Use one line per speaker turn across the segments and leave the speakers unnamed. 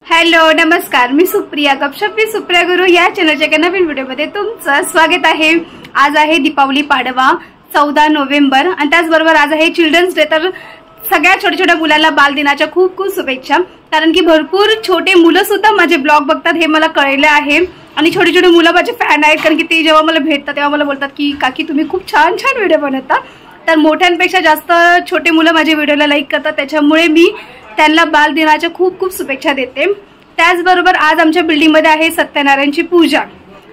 Hello नमस्कार, मी सुप्रिया गपशप with Supriya गुरु या चॅनलच्या एका नवीन व्हिडिओमध्ये तुमचं स्वागत आहे। आज आहे दीपावली पाडवा 14 नोव्हेंबर आणि त्याचबरोबर आज आहे चिल्ड्रन्स डे। तर सगळ्या छोट्या छोट्या मुलांना बालदिनाच्या खूप खूप शुभेच्छा। कारण की भरपूर छोटे मुलं सुद्धा माझे ब्लॉग बघतात हे मला कळलं आहे आणि छोटे छोटे मुलं माझे फॅन आहेत। कारण की ते जेव्हा मला भेटतात तेव्हा मला बोलतात की काकी तुम्ही खूप छान छान व्हिडिओ बनवता। तर मोठ्यांपेक्षा जास्त छोटे मुलं माझे व्हिडिओला लाईक करतात, त्याच्यामुळे मी त्यांना बालदिनाच्या खूप खूप शुभेच्छा देते। त्याचबरोबर आज आमच्या बिल्डिंगमध्ये आहे सत्यनारायणची पूजा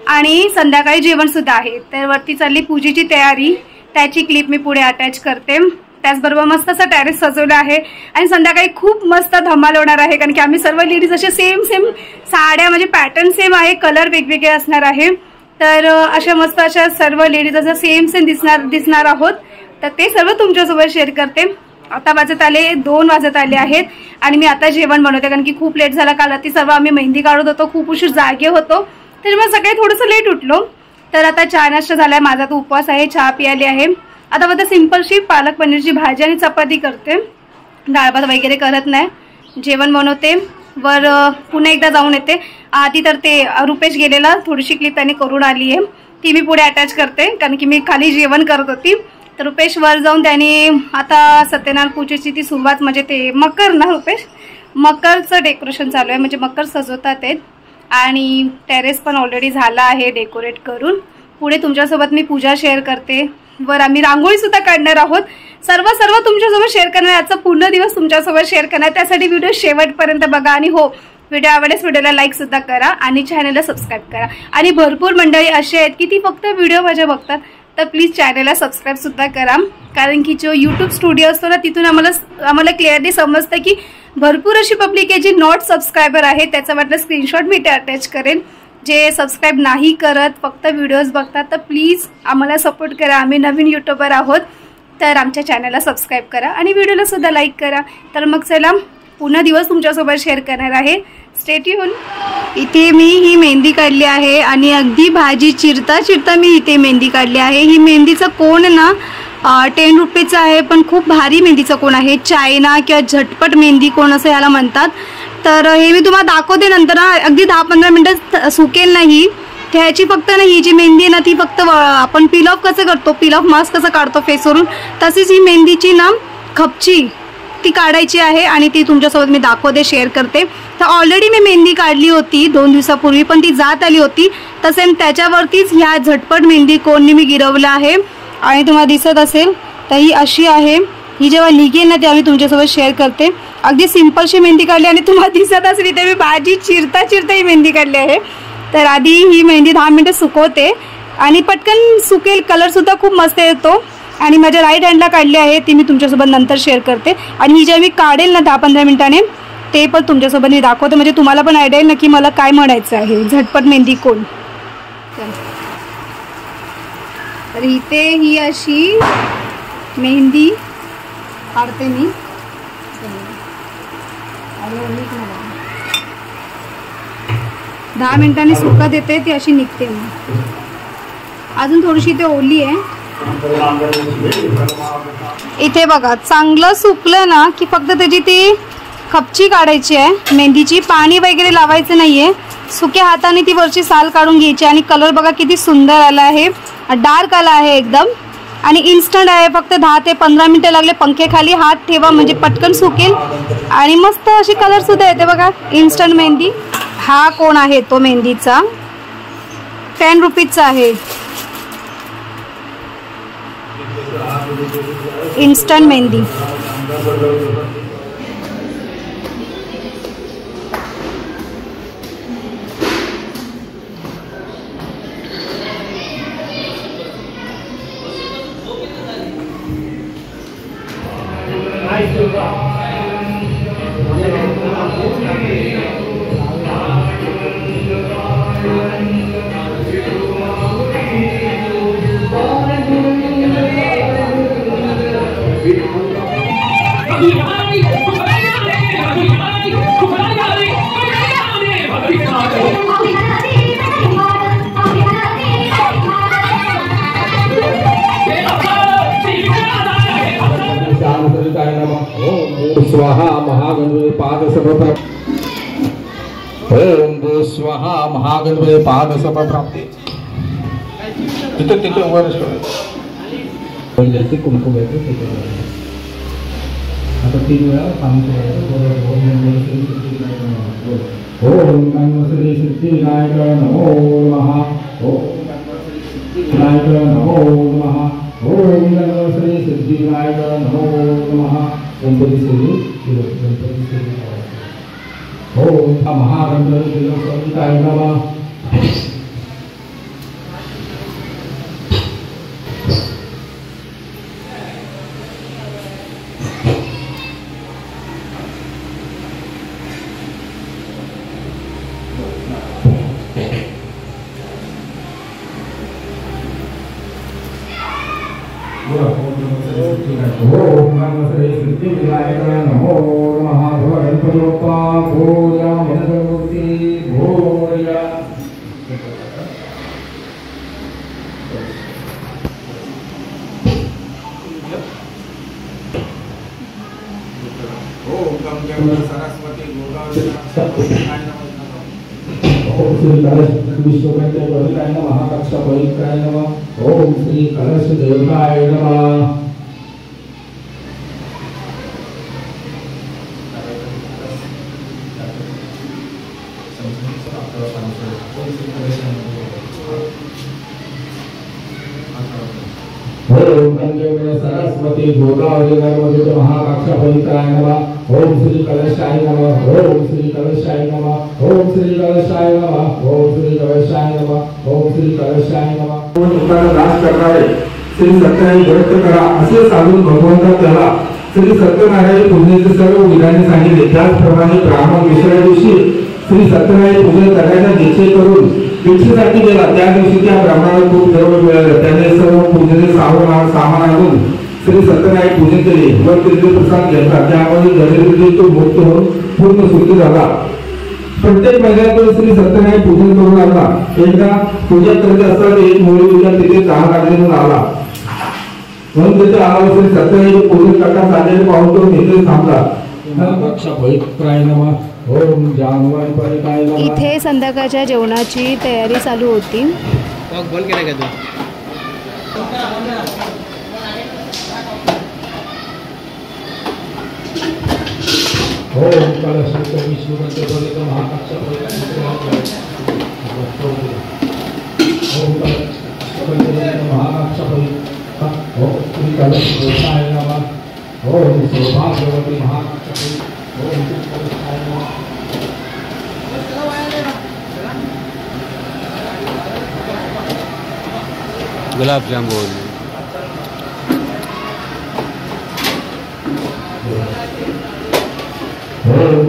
आणि संध्याकाळी जेवण सुद्धा आहे। तर वरती चालली पूजेची तयारी, त्याची क्लिप मी पुढे अटॅच करते। त्याचबरोबर मस्त असं टेरेस सजवलं आहे आणि संध्याकाळी खूप मस्त धमाल होणार आहे। कारण की आम्ही सर्व लेडीज असे सेम सेम साड्या, म्हणजे पॅटर्न सेम आहे, कलर वेगवेगळे असणार आहे। तर अशा मस्त अशा सर्व लेडीज असं सेम सेम दिसणार आहोत। तर ते सर्व तुमच्यासोबत शेअर करते। आता वाजत आले 2 वाजत आले आहेत आणि मी आता जेवण बनवते। कारण की खूप लेट झाला, काल रात्री सर्व आम्ही मेहंदी काढत होतो, खूप उशीर जागे होतो, त्याच्यामुळे सकाळी थोडंसं लेट उठलो। तर आता चहा नाश्ता झालाय, माझा तो उपवास आहे, चहा पियाली आहे। आता फक्त सिंपलशी पालक पनीरची भाजी आणि चपाती करते, डाळ भात वगैरे करत नाही, जेवण बनवते। वर पुन्हा एकदा जाऊन येते। आधी तर ते रुपेश गेलेला, थोडीशी क्लिप त्याने करून आली आहे, ती मी पुढे अटॅच करते कारण की मी खाली जेवण करत होती। तर रुपेश वर जाऊन त्याने आता सत्यनारायण पूजेची ती सुरुवात, म्हणजे ते मकर ना रुपेश, मकरचं डेकोरेशन चालू आहे, म्हणजे मकर सजवतात आहेत आणि टेरेस पण ऑलरेडी झाला आहे डेकोरेट करून। पुढे तुमच्यासोबत मी पूजा शेअर करते, वर आम्ही रांगोळी सुद्धा काढणार आहोत। सर्व तुमच्यासोबत शेअर करणार, आजचा पूर्ण दिवस तुमच्यासोबत शेअर करणार, त्यासाठी व्हिडिओ शेवटपर्यंत बघा। आणि हो, व्हिडिओ आवडल्यास व्हिडिओला लाईक सुद्धा करा आणि चॅनलला सबस्क्राईब करा। आणि भरपूर मंडळी असे आहेत की ती फक्त व्हिडिओ माझे बघतात, तर प्लीज चॅनलला सबस्क्राईब सुद्धा करा। कारण की जो यूट्यूब स्टुडिओ असतो ना, तिथून आम्हाला क्लिअरली समजतं की भरपूर अशी पब्लिक आहे जी नॉट सबस्क्रायबर आहे। त्याचा वाटलं स्क्रीनशॉट मी ते अटॅच करेन। जे सबस्क्राईब नाही करत, फक्त व्हिडिओज बघतात, तर प्लीज आम्हाला सपोर्ट करा, आम्ही नवीन यूट्यूबर आहोत। तर आमच्या चॅनलला सबस्क्राईब करा आणि व्हिडिओला सुद्धा लाईक करा। तर मग चला, पुन्हा दिवस तुमच्यासोबत शेअर करणार आहे, स्टे ट्यून। इथे मी ही मेहंदी काढली आहे आणि अगदी भाजी चिरता चिरता मी इथे मेहंदी काढली आहे। ही मेहंदीचं कोण ना 10 रुपयेचं आहे, पण खूप भारी मेहंदीचं कोण आहे, चायना किंवा झटपट मेहंदी कोण असं याला म्हणतात। तर हे मी तुम्हाला दाखवते नंतर, अगदी 10-15 मिनिटं सुकेल नाही ह्याची। फक्त ना ही जी मेहंदी आहे ना, ती फक्त आपण पील ऑफ कसं करतो, पील ऑफ मास्क कसं काढतो फेसवरून, तशीच ही मेहंदीची ना खपची ती काढायची आहे आणि ती तुमच्यासोबत मी दाखवते, शेअर करते। तर ऑलरेडी मी मेहंदी काढली होती 2 दिवसापूर्वी, पण ती जात आली होती, तसे त्याच्यावरतीच ह्या झटपट मेहंदी कोणनी मी गिरवलं आहे आणि तुम्हाला दिसत असेल तर ही अशी आहे। ही जेव्हा निघेल ना तेव्हा मी तुमच्यासोबत शेअर करते। अगदी सिंपलशी मेहंदी काढली आणि तुम्हाला दिसत असेल इथे मी भाजी चिरता चिरता ही मेहंदी काढली आहे। तर आधी ही मेहंदी 10 मिनिटं सुकवते आणि पटकन सुकेल, कलर सुद्धा खूप मस्त येतो। आणि माझ्या राईट हँडला काढली आहे, ती मी तुमच्यासोबत नंतर शेअर करते। आणि ही जेव्हा मी काढेल ना 10-15 मिनिटांनी, ते पण तुमच्यासोबत मी दाखवते, म्हणजे तुम्हाला पण आयडिया येईल नक्की मला काय म्हणायचं आहे, झटपट मेहंदी कोण। तर इथे ही अशी मेहंदी काढते मी, 10 मिनिटांनी सुकत येते, ती अशी निघते। मी अजून थोडीशी ते ओली आहे। इथे बघा, चांगलं सुकलं ना की फक्त त्याची ती खपची काढायची आहे मेहंदीची, पाणी वगैरे लावायचं नाहीये, सुक्या हाताने ती वरची साल काढून घ्यायची। आणि कलर बघा किती सुंदर आला आहे, डार्क आला आहे एकदम आणि इन्स्टंट आहे। फक्त 10 ते 15 मिनिटं लागले, पंख्याखाली हात ठेवा म्हणजे पटकन सुकेल आणि मस्त अशी कलर सुद्धा येते बघा, इन्स्टंट मेहंदी। हा कोण आहे तो मेहंदीचा, 10 रुपीजचा आहे, इन्स्टंट मेहंदी।
ओम भू स्वाहा महागणपती पाद सभा प्राप्ती तिथे वर पण कुंकू घ्यायचं आता 3 वेळा ओम गणपती सिद्धिविनायकाय नमो नमः ओम गणपती सिद्धिविनायकाय नमो नमः ओम गणपती सिद्धिविनायकाय नमो नमः गणपती सिद्धी ओम महागणपती सिद्धिविनायकाय नमः ओम गणपती सिद्धिविनायकाय नमो नमः गणपती बाप्पा मोरया मंगलमूर्ती मोरया ओम गंगा सरस्वती गोदावरी ओम श्री कलश विश्वकर्माय नमः महाकक्षपवित्राय नमः ओम श्री कलश देवताय नमः ओम गंगे सरस्वती गोदावरी नर्मदे महाकक्षपवित्राय नमः ओम श्री कलशाय नमः ओम श्री कलशाय नमः ओम श्री कलशाय नमः ओम श्री कलशाय नमः ओम श्री कलशाय नमः ओम दास करणारे श्री सत्यनारायण व्रत करा असे सांगून भगवंता त्याला श्री सत्यनारायण पूजनेचे सर्व विधाने सांगितले। त्याचप्रमाणे ब्राह्मण दुसऱ्या दिवशी श्री सत्यनारायण पूजन करण्याचा निश्चय करून दीक्षेसाठी गेला। त्या दिवशी त्या ब्राह्मणाला खूप द्रव्य मिळाले। त्याने सर्व पूजेचे सामान आणून श्री सत्यनारायण पूजन केले व तीर्थप्रसाद घेतला। त्यामध्ये दरिद्री तो मुक्त होऊन पूर्ण सुखी झाला। प्रत्येक महिन्यातून श्री सत्यनारायण पूजन करून आला। एकदा पूजा करत असताना एक मुली विचार तिथे चहा काढून आला म्हणून तिथे आला श्री सत्यनारायण पूजन करता चाललेले पाहून तो तिथे थांबला। ओम जानवाय
इथे संध्याकाळच्या जेवणाची तयारी चालू होती।
बोल केला का तू?
ओम कलश विष्णुगणपती महाकक्षपवित्राय ओम महाकक्षपवित्राय ओम श्री कलश देवताय नमः ओम सौभाग्यवती महाकक्षपवित्राय ओम श्री कलशाय नमः
गुलाब जामुन
ओम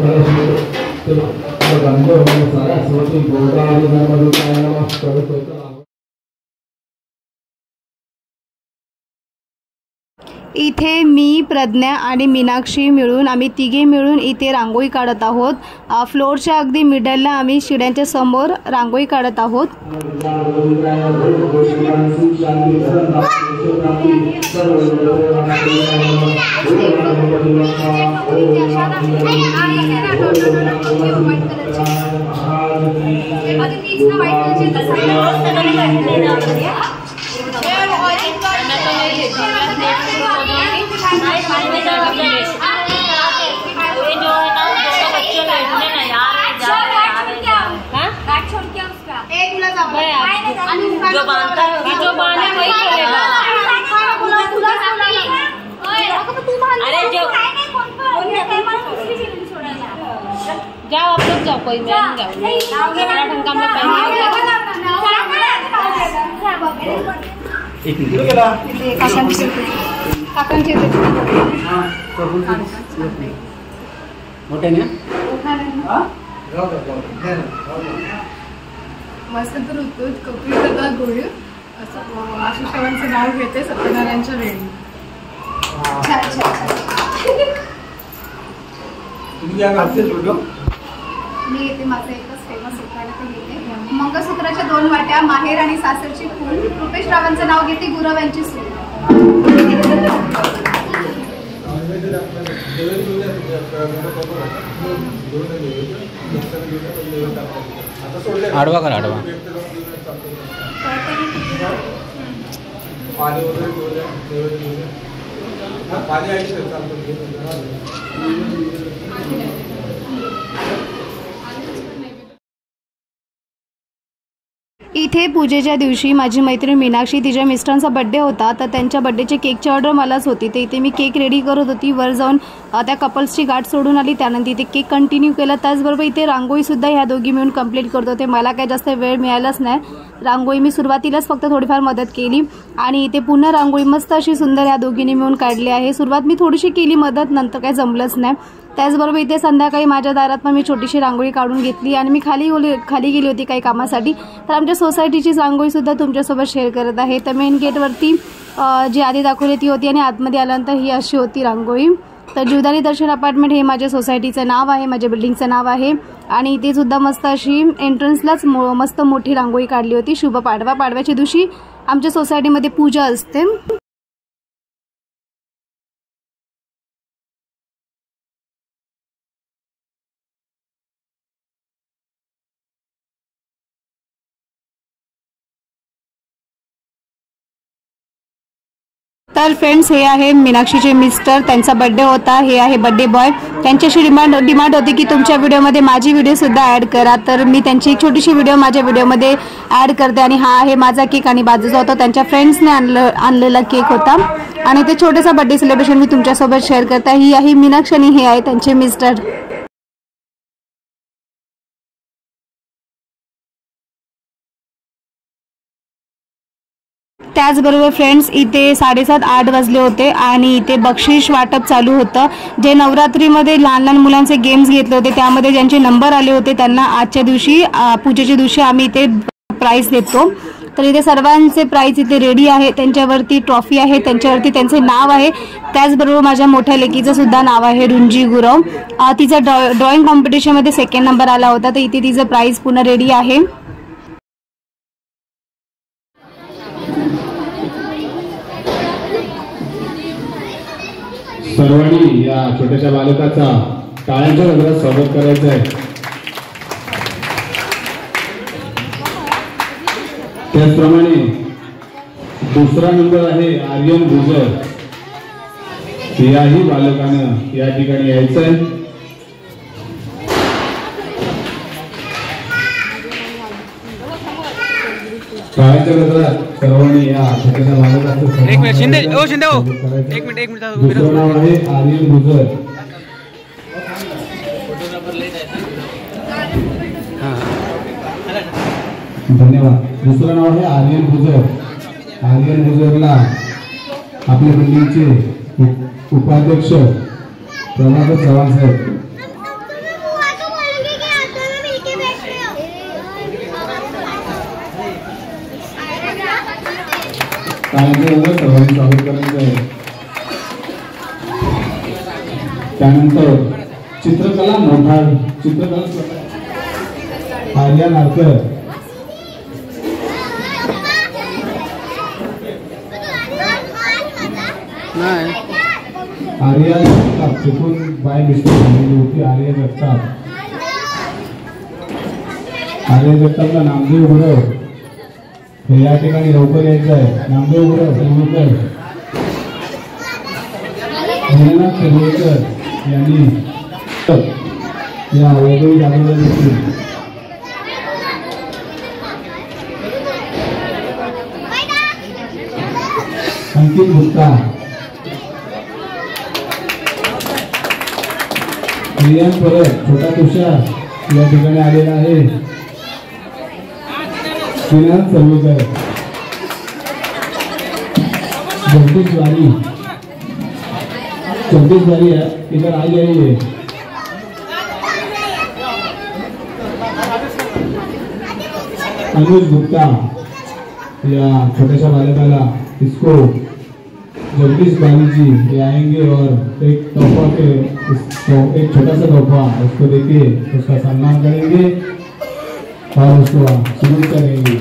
गंगा सरस्वती गोदावरी नर्मदे नमः।
इथे मी प्रज्ञा आणि मीनाक्षी मिळून आम्ही तिघे मिळून इथे रांगोळी काढत आहोत। फ्लोअरच्या अगदी मिडलला आम्ही शिड्यांच्या समोर रांगोळी काढत आहोत।
जो बांधता है जो बांधे वही करेगा। अरे जो जाओ आप लोग जाओ, कोई मैं नहीं जाऊँ। मेरा ढंग का मैं
मोठे ना
मस्त तर होतो कपिल दादा गोळे असं आशिषावांचं नाव घेते सत्यनारायणच्या वेळी।
तुम्ही या गावचे जोडो
मी येते माझं एकच फेमस उखाणा घेते। मंगळसूत्राच्या 2 वाट्या माहेर आणि सासरची फूल रुपेश रावांचं नाव घेते गुरव यांची सून।
आडवा कर आडवा.
इथे पूजेच्या दिवशी माझी मैत्रीण मीनाक्षी तिच्या मिस्टरांचा बड्डे होता, तर त्यांच्या बड्डेची केकची ऑर्डर मलाच होती. तर इथे मी केक रेडी करत होती. वर जाऊन त्या कपल्सची गाठ सोडून आली, त्यानंतर इथे केक कंटिन्यू केला. त्याचबरोबर इथे रांगोळीसुद्धा ह्या दोघी मिळून कंप्लीट करत होते. मला काही जास्त वेळ मिळालाच नाही. रांगोळी मी सुरुवातीलाच फक्त थोडीफार मदत केली आणि इथे पुन्हा रांगोळी मस्त अशी सुंदर ह्या दोघींनी मिळून काढली आहे. सुरुवात मी थोडीशी केली मदत, नंतर काही जमलंच नाही. त्याचबरोबर इथे संध्याकाळी माझ्या दारात पण मी छोटीशी रांगोळी काढून घेतली आणि मी खाली गेली होती काही कामासाठी. तर आमच्या सोसायटीची रांगोळीसुद्धा तुमच्यासोबत शेअर करत आहे. तर मेन गेटवरती जी आधी दाखवली ती होती आणि आतमध्ये आल्यानंतर ही अशी होती रांगोळी. तर जीवदानी दर्शन अपार्टमेंट हे माझ्या सोसायटीचं नाव आहे, माझ्या बिल्डिंगचं नाव आहे. आणि इथे सुद्धा मस्त अशी एंट्रन्सलाच मस्त मोठी रांगोळी काढली होती. शुभ पाडवा. पाडव्याच्या दिवशी आमच्या सोसायटीमध्ये पूजा असते. तर फ्रेंड्स, हे आहे मीनाक्षीचे मिस्टर, त्यांचा बर्थडे होता. हे आहे बर्थडे बॉय. त्यांच्याशी डिमांड होती की तुमच्या व्हिडिओमध्ये माझी व्हिडिओसुद्धा ॲड करा. तर मी त्यांची एक छोटीशी व्हिडिओ माझ्या व्हिडिओमध्ये ॲड करते. आणि हा आहे माझा केक आणि बाजूचा होता त्यांच्या फ्रेंड्सने आणलेला केक होता. आणि ते छोटेसा बर्थडे सेलिब्रेशन मी तुमच्यासोबत शेअर करते. ही आहे मीनाक्षी आणि हे आहे त्यांचे मिस्टर. त्याचबरोबर फ्रेंड्स, इथे 7:30-8 वाजले होते आणि इथे बक्षीस वाटप चालू होतं. जे नवरात्रीमध्ये लहान लहान मुलांचे गेम्स घेतले होते त्यामध्ये ज्यांचे नंबर आले होते त्यांना आजच्या दिवशी पूजेच्या दिवशी आम्ही इथे प्राईज देतो. तर इथे सर्वांचे प्राईज इथे रेडी आहे. त्यांच्यावरती ट्रॉफी आहे, त्यांच्यावरती त्यांचे नाव आहे. त्याचबरोबर माझ्या मोठ्या लेकीचं सुद्धा नाव आहे रुंजी गुरव. तिचा ड्रॉइंग कॉम्पिटिशनमध्ये 2nd नंबर आला होता. तर इथे तिचं प्राईज पुन्हा रेडी आहे.
सर्वांनी या छोट्याशा बालकाचा टाळ्यांच्या गजरात स्वागत करायचं आहे. त्याचप्रमाणे दुसरा नंबर आहे आर्यन गुजर. याही बालकानं या ठिकाणी यायचं आहे. टाळ्यांच्या गजरात सर्वांनी या छोट्याशा बालकाचं
एक मिनिट शिंदे एक मिनिट
दुसरं नाव आहे आर्यन गुजर. धन्यवाद. दुसरं नाव आहे आर्यन गुजर. आर्यन गुजरला आपल्या बिल्डिंगचे उपाध्यक्ष प्रभाकर चव्हाण साहेब. सर्वांनी स्वागत करायचं आहे. त्यानंतर चित्रकला मोठार आर्या नारकर. आर्या जगताप चुकून बाय मिस्टेक झालेली होती. आर्या जगताप. आर्या जगतापला नामदेव गुरव हे या ठिकाणी लवकर यायचं आहे. नामदेव गुरव सेलूकर यांनी या वैभवी दाखवल्या देखील अंकित गुप्ता, प्रियांक परत, छोटा तुषार या ठिकाणी आलेला आहे. श्रीनाथ सर्वेकर, जगदीश वारी इधर आ जाइए. अनुज गुप्ता या छोटेशा बालकाला इसको जगदीश बाली जी ये आएंगे और एक छोटा सा तोहफा उसको देके उसका सम्मान करेंगे और उसको शुरू करेंगे.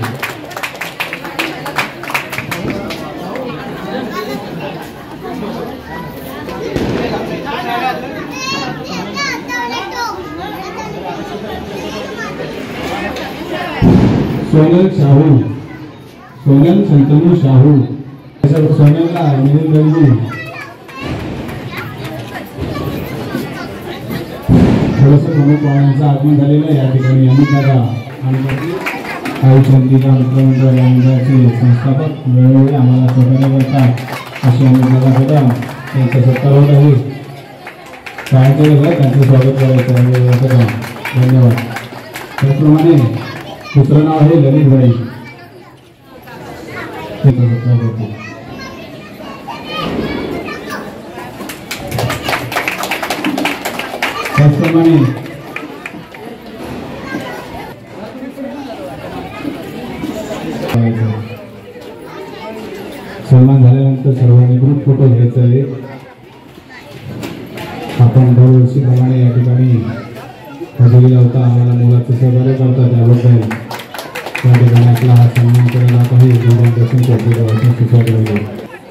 सोनल शाहू, सोनल शंतनू शाहू, सोनलला मिलिंद गंजी, थोडंसं प्रमुख पाहुण्यांचं आगमन झालेलं आहे या ठिकाणी. अमित दादा आणि काही चंदिका मित्रमंडळ या मंडळाचे संस्थापक वेळोवेळी आम्हाला सहकार्य करतात असे अमित दादा कदम त्यांचा सत्कार होत आहे. काय केलं आहे त्यांचं स्वागत करायचं आहे कदम. धन्यवाद. त्याचप्रमाणे दुसरं नाव आहे ललित भाई, त्याचप्रमाणे सन्मान झाल्यानंतर सर्वांनी ग्रुप फोटो घ्यायचा आहे. आपण दरवर्षीप्रमाणे या ठिकाणी हजेरी लावता आम्हाला मुलाचं सहकार्य करता त्याबद्दल त्या ठिकाणी आपला हा सन्मान केला जात आहे. दर्शन करतो सुचवलं.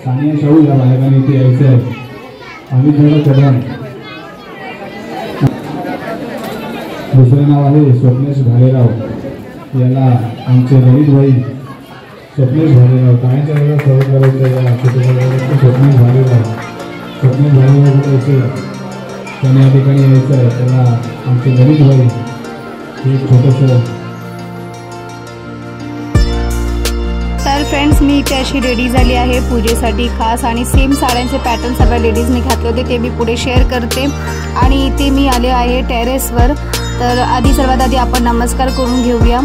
सानिया शाहू या बालकांनी इथे यायचं आहे. अमित दादा कदम. दुसरं नाव आहे स्वप्नेश भालेराव, याला आमचे ललित भाई स्वप्नेश भालेराव कायच्या वेळेला स्वागत करायचं या छोट्या स्वप्नेश भालेराव. स्वप्नेश भालेराव करायचे त्यांनी या ठिकाणी यायचं आहे. त्याला आमचे ललित भाई एक छोटंसं.
तर फ्रेंड्स मी इथे अशी रेडी झाली आहे पूजेसाठी खास आणि सेम साड्यांचे पॅटर्न सगळ्या लेडीजने घातले होते ते मी पुढे शेअर करते. आणि इथे मी आले आहे टेरेसवर. तर सर्वात आधी आपण नमस्कार करून घेऊया.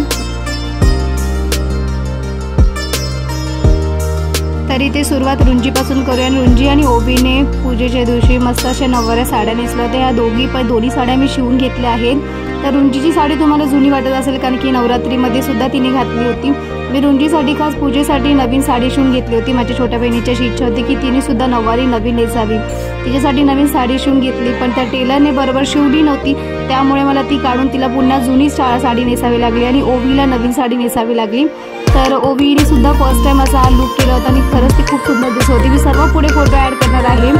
तर इथे सुरुवात रुंजीपासून करूया. रुंजी आणि ओबीने पूजेच्या दिवशी मस्त अशा नववाऱ्या साड्या नेसल्या होत्या. ह्या दोन्ही साड्या मी शिवून घेतल्या आहेत. तर रुंजीची साडी तुम्हाला जुनी वाटत असेल कारण की नवरात्रीमध्ये सुद्धा तिने घातली होती. मी रुंजीसाठी खास पूजेसाठी नवीन साडी शिवून घेतली होती. माझ्या छोट्या बहिणीची अशी इच्छा होती की तिने सुद्धा नववारी नवीन नेसावी. तिच्यासाठी नवीन साडी शिवून घेतली पण त्या टेलरने बरोबर शिवली नव्हती. त्यामुळे मला ती काढून तिला पुन्हा जुनी साडी नेसावी लागली आणि ओवीला नवीन साडी नेसावी लागली. तर ओवीने सुद्धा फर्स्ट टाइम असा हा लुक केला होता आणि खरंच ती खूप सुंदर दिसत होती. मी सर्व पुढे फोटो ॲड करणार आहे.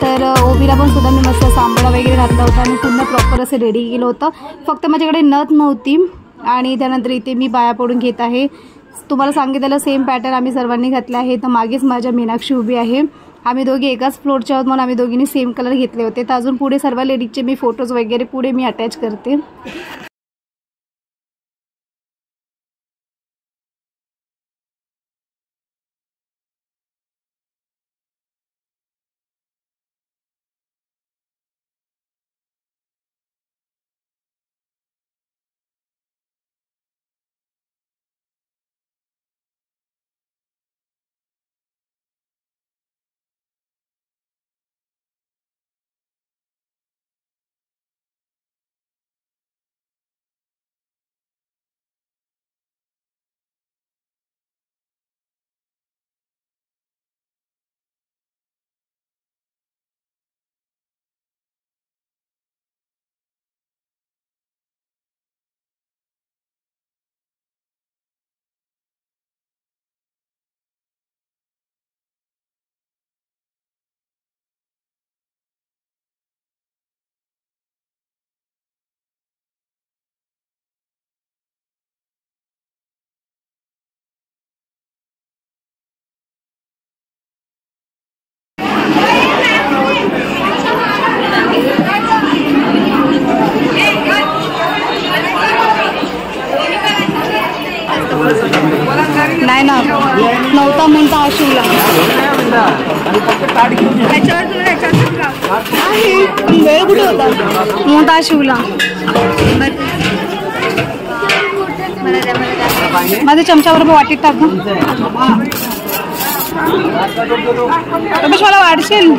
तर ओवीला पण सुद्धा मी मस्त सांबाळा वगैरे घातला होता आणि पुन्हा प्रॉपर असं रेडी केलं होतं. फक्त माझ्याकडे नथ नव्हती. आणि त्यानंतर इथे मी बाया पडून घेत आहे. तुम्हाला सांगितलेलं सेम पॅटर्न आम्ही सर्वांनी घातलं आहे. तर मागेच माझ्या मीनाक्षी उभी आहे. आम्ही दोघी एकाच फ्लोरच्या आहोत म्हणून आम्ही दोघींनी सेम कलर घेतले होते. तर अजून पुढे सर्व लेडीजचे मी फोटोज वगैरे पुढे मी अटॅच करते. नाही ना नव्हता म्हणता हा शिवला पण वेळ कुठे होता म्हणून हा शिवला. माझ्या चमच्यावर वाटीत टाकू मला वाढशील.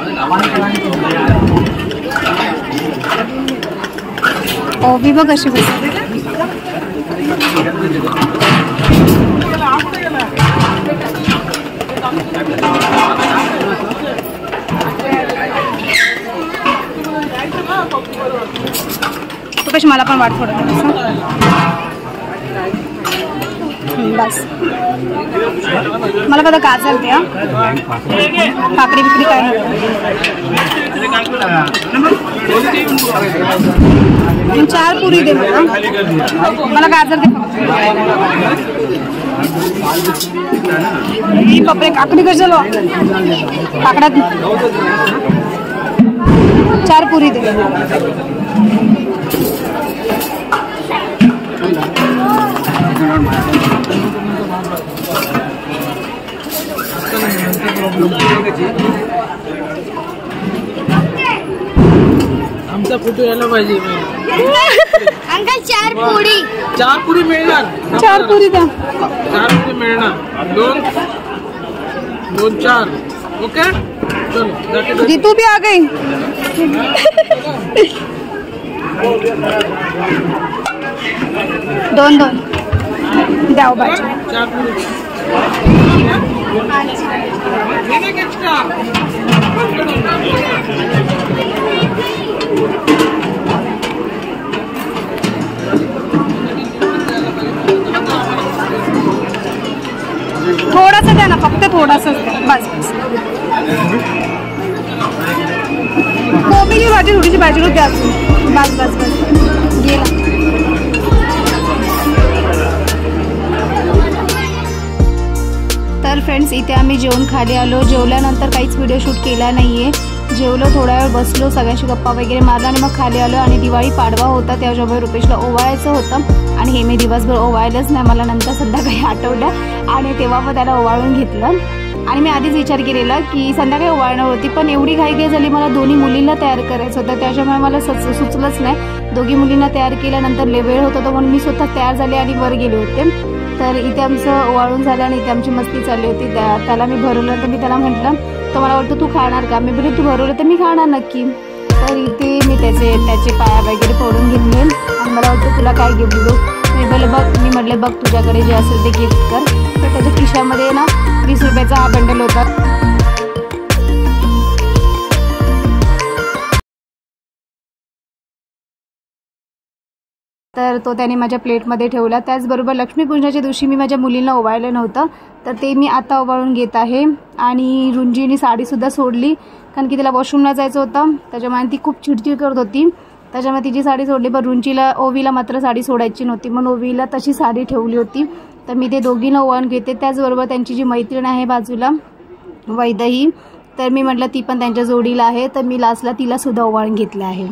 ओबी बघ कशी बसते. तू कशी मला पण वाट थोडं बस मला फक्त गाजर द्या, काकडी बिकडी काय नको. 4 पुरी दे मला गाजर दे. बापरे काकडी कशाला काकड्यात 4 पुरी दे.
आमचा फोटो यायला पाहिजे.
अंकल 4 पुरी.
4 पुरी मिळणार.
4 पुरी द्या.
4 पुरी मिळणार. 2 4. ओके चलो
जी तू भी आ गई. 2 द्या भाजी.
4 पुरी एक्स्ट्रा.
थोडासा द्या ना, फक्त थोडासाच द्या बस. कोबीची भाजी थोडीशी भाजी द्या बस बस बस गेला. तर फ्रेंड्स इथे आम्ही जेवण खाली आलो. जेवल्यानंतर काहीच व्हिडिओ शूट केला नाहीये. जेवलो, थोडा वेळ बसलो, सगळ्यांशी गप्पा वगैरे मारला आणि मग खाली आलो. आणि दिवाळी पाडवा होता, त्याच्यामुळे रुपेशला ओवाळायचं होतं आणि हे मी दिवसभर ओवाळलंच नाही. मला नंतर संध्याकाळी आठवलं आणि तेव्हा मग त्याला ओवाळून घेतलं. आणि मी आधीच विचार केलेला की संध्याकाळी ओवाळणार होती, पण एवढी घाई झाली, मला दोन्ही मुलींना तयार करायचं होतं, त्याच्यामुळे मला सुचलंच नाही. दोघी मुलींना तयार केल्यानंतर वेळ होत होता म्हणून मी स्वतः तयार झाले आणि वर गेले होते. तर इथे आमचं ओवाळून झालं आणि इथे आमची मस्ती चालली होती. त्याला मी भरवलं तर मी त्याला म्हटलं, तर मला वाटतं तू खाणार का? मी बोलले तू भरवलं तर मी खाणार नक्की. तर इथे मी त्याचे पाया वगैरे फोडून घेतले आणि मला वाटतं तुला काय गिफ्ट देऊ? मी बोलले बघ, मी म्हटलं बघ तुझ्याकडे जे असेल ते गिफ्ट कर. तर त्याच्या खिशामध्ये ना 20 रुपयाचा हा बंडल होता. तर तो त्याने माझ्या प्लेटमध्ये ठेवला. त्याचबरोबर लक्ष्मीपूजनाच्या दिवशी मी माझ्या मुलींना ओवाळलं नव्हतं, तर ते मी आता ओवाळून घेत आहे. आणि रुंजीने साडीसुद्धा सोडली, कारण की तिला वॉशरूमला जायचं होतं, त्याच्यामुळे ती खूप चिडचिड करत होती, त्याच्यामुळे तिची साडी सोडली. पण ओवीला मात्र साडी सोडायची नव्हती, म्हणून ओवीला तशी साडी ठेवली होती. तर मी ते दोघींना ओवाळून घेते. त्याचबरोबर त्यांची जी मैत्रीण आहे बाजूला वैदही, तर मी म्हटलं ती पण त्यांच्या जोडीला आहे, तर मी लास्टला तिलासुद्धा ओवाळून घेतलं आहे.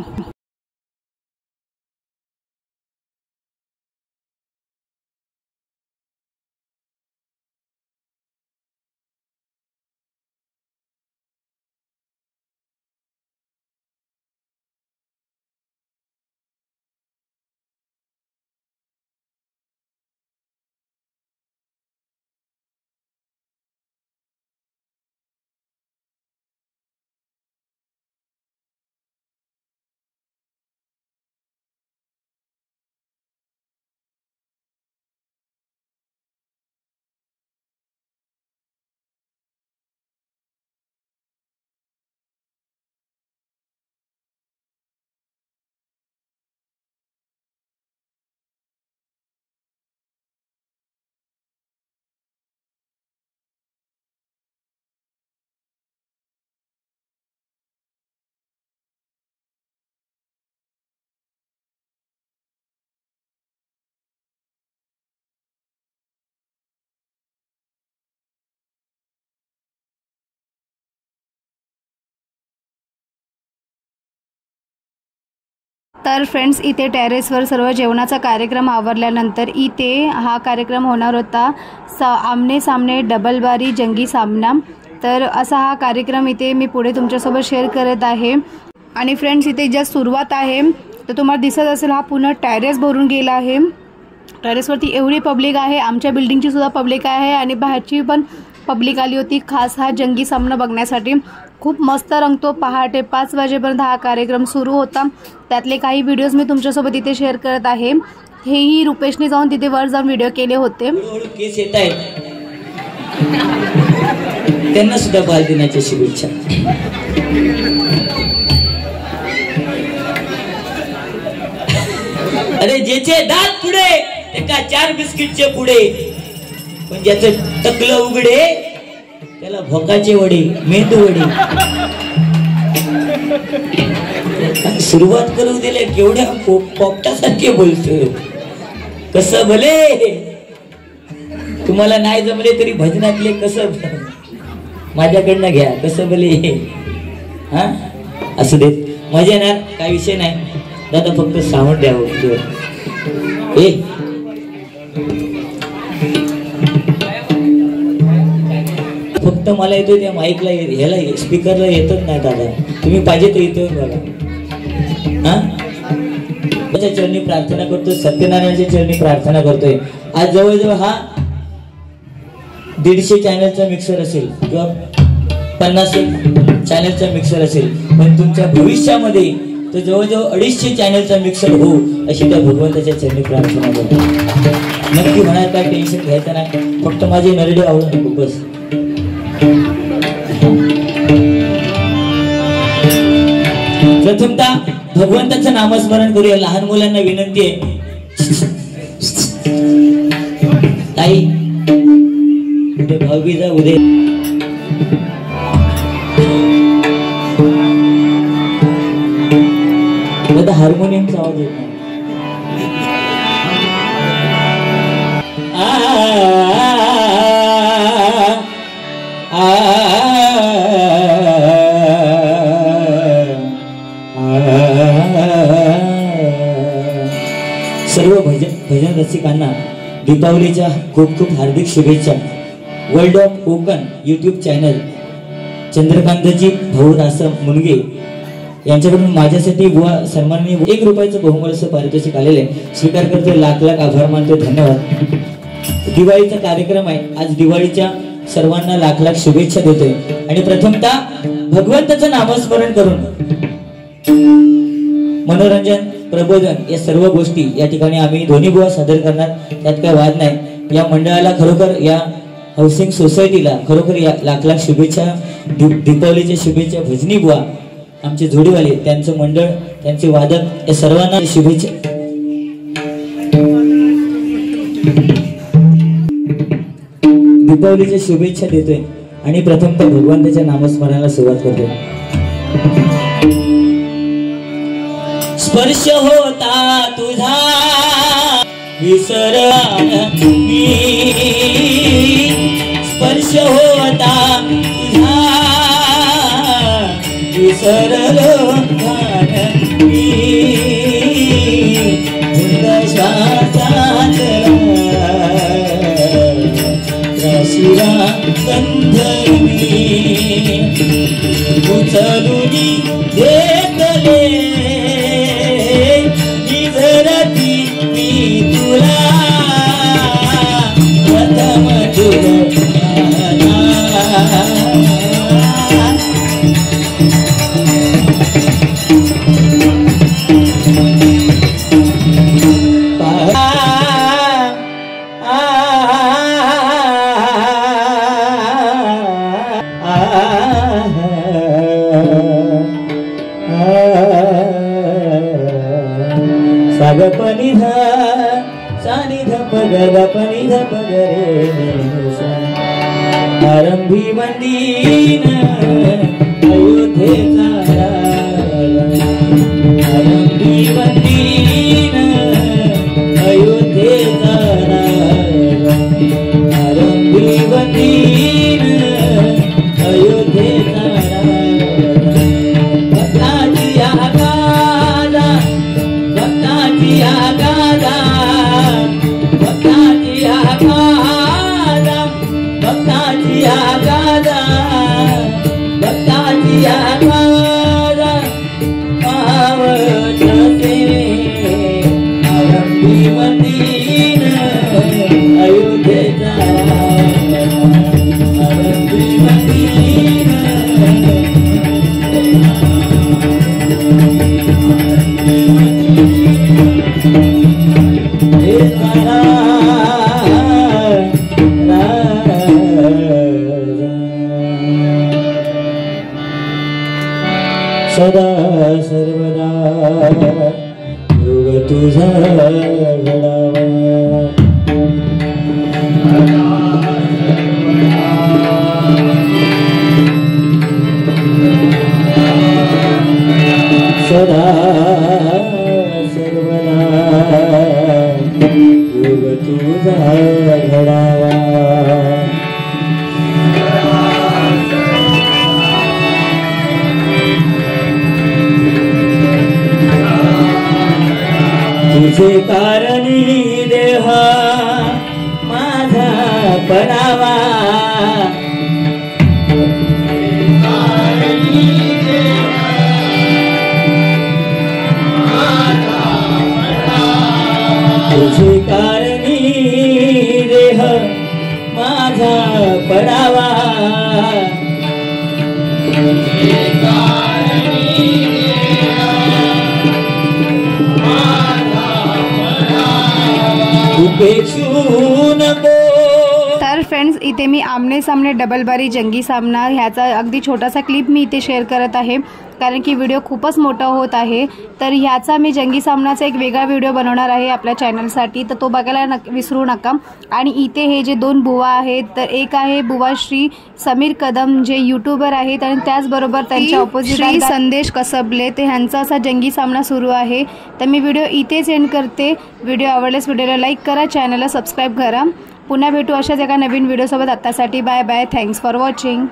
तर फ्रेंड्स इथे टेरेसवर सर्व जेवणाचा कार्यक्रम आवरल्यानंतर इथे हा कार्यक्रम होणार होता, आमने सामने डबल बारी जंगी सामना. तर असा हा कार्यक्रम इथे मी पुढे तुमच्यासोबत शेअर करत आहे. आणि फ्रेंड्स इथे ज्या सुरुवात आहे तर तुम्हाला दिसत असेल हा पूर्ण टेरेस भरून गेला आहे. टेरेसवरती एवढी पब्लिक आहे, आमच्या बिल्डिंगची सुद्धा पब्लिक आहे आणि बाहेरची पण पब्लिक आली होती खास हा जंगी सामना बघण्यासाठी. खूप मस्त रंगतो. पहाटे 5 वाजेपर्यंत हा कार्यक्रम सुरू होता. त्यातले काही व्हिडिओज मी तुमच्यासोबत इथे शेअर करत आहे. हेही रुपेशने जाऊन तिथे वर जाऊन व्हिडिओ केले होते.
केस येत आहेत त्यांना सुद्धा बालदिनाच्या शुभेच्छा. अरे ज्याचे दात पुढे एका 4 बिस्किटचे पुढे पण ज्याचं टकलं उघडे त्याला भोकाचे वडे, मेंदू वडे. सुरुवात करू दिले केवढ्या पोपटासारखे बोलतो. कसं भले तुम्हाला नाही जमले तरी भजनातले कसं माझ्याकडनं घ्या. कसं भले हा असू देत, मजा येणार, काय विषय नाही. दादा फक्त सावण द्यावं. फक्त मला येतोय त्या माईकला, ह्याला स्पीकरला येतच नाही दादा. तुम्ही पाहिजे तर येतोय बघा. हा त्याच्या चरणी प्रार्थना करतोय, सत्यनारायणच्या चरणी प्रार्थना करतोय. आज जवळजवळ हा 150 चॅनलचा मिक्सर असेल किंवा 50 चॅनलचा मिक्सर असेल, पण तुमच्या भविष्यामध्ये तो जवळजवळ 250 चॅनलचा मिक्सर हो अशी त्या भगवंताच्या चरणी प्रार्थना करतो. नक्की म्हणाल, काय टेन्शन घ्यायचं नाही. फक्त माझे नरडे आवडत नको बस. प्रथमतः भगवंताचं नामस्मरण करूया. लहान मुलांना विनंती आहे, ताई कुठे भाऊबीजा उद्या बघा, हार्मोनियमचा आवाज येत नाही. सर्व भजन रसिकांना दीपावलीच्या खूप खूप हार्दिक शुभेच्छा. World of Konkan YouTube channel चंद्रकांतजी भाऊ रासम मुनगे यांच्याकडून माझ्यासाठी व सन्माननीय 1 रुपयाचं बहुमूल्य पारितोषिक आलेले स्वीकार करते. लाख लाख आभार मानतो, धन्यवाद. दिवाळीचा कार्यक्रम आहे आज. दिवाळीच्या सर्वांना लाख लाख शुभेच्छा देतोय. आणि प्रथमतः भगवंताचं नामस्मरण करून मनोरंजन, प्रबोधन या सर्व गोष्टी या ठिकाणी आम्ही दोन्ही बुवा सादर करणार, त्यात काय वाद नाही. या मंडळाला खरोखर, या हाऊसिंग सोसायटीला खरोखर या लाख लाख शुभेच्छा. दीपावलीच्या शुभेच्छा. भजनी बुवा आमचे जोडीवाले, त्यांचं मंडळ, त्यांचे वादक, या सर्वांना शुभेच्छा. दीपावलीच्या शुभेच्छा देतोय आणि प्रथमतः भगवंताच्या नामस्मरणाला सुरुवात करतोय. स्पर्श होता तुझा विसरला मी, स्पर्श होता तुझा विसरलो मी, शिरा गंधर्वी उचलुनी घेतले निधरती मी तुला प्रथम आरंभी वंदीन अयोध्येचा आरंभी वंदीन अयोध्येचा आरंभी वंदीन अयोध्येचा भक्ताची आगादा भक्ताची आगादा भक्ताची आगादा भक्ताची आगादा भक्ताची आगादा पावते आरंभी वंदीन अयोध्येचा आरंभी वंदीन सदा सर्वदा योग तुझा घडावा भोग तुझा घडावा तुझे कारणी देह माझा पडावा तुझे कारणी देह माझा पडावा
तर फ्रेंड्स इथे मी आमने सामने डबल बारी जंगी सामना ह्याचा अगदी छोटासा क्लिप मी इथे शेअर करत आहे कारण की व्हिडिओ खूपच मोठा होत आहे। तर ह्याचा मी जंगी सामनाचा एक वेगळा व्हिडिओ बनवणार आहे आपल्या चॅनलसाठी, तर तो बघायला विसरू नका। आणि इथे हे जे दोन बुवा आहेत, तर एक आहे बुवा श्री समीर कदम जे यूट्यूबर आहेत आणि त्याचबरोबर त्यांच्या ऑपोजिट श्री संदेश कसबले, ते ह्यांचा असा जंगी सामना सुरू आहे। तर मी व्हिडिओ इथेच एंड करते। व्हिडिओ आवडल्यास व्हिडिओला लाईक करा, चॅनलला सबस्क्राईब करा। पुन्हा भेटू अशाच एका नवीन व्हिडिओसोबत। आत्तासाठी bye bye, thanks for watching.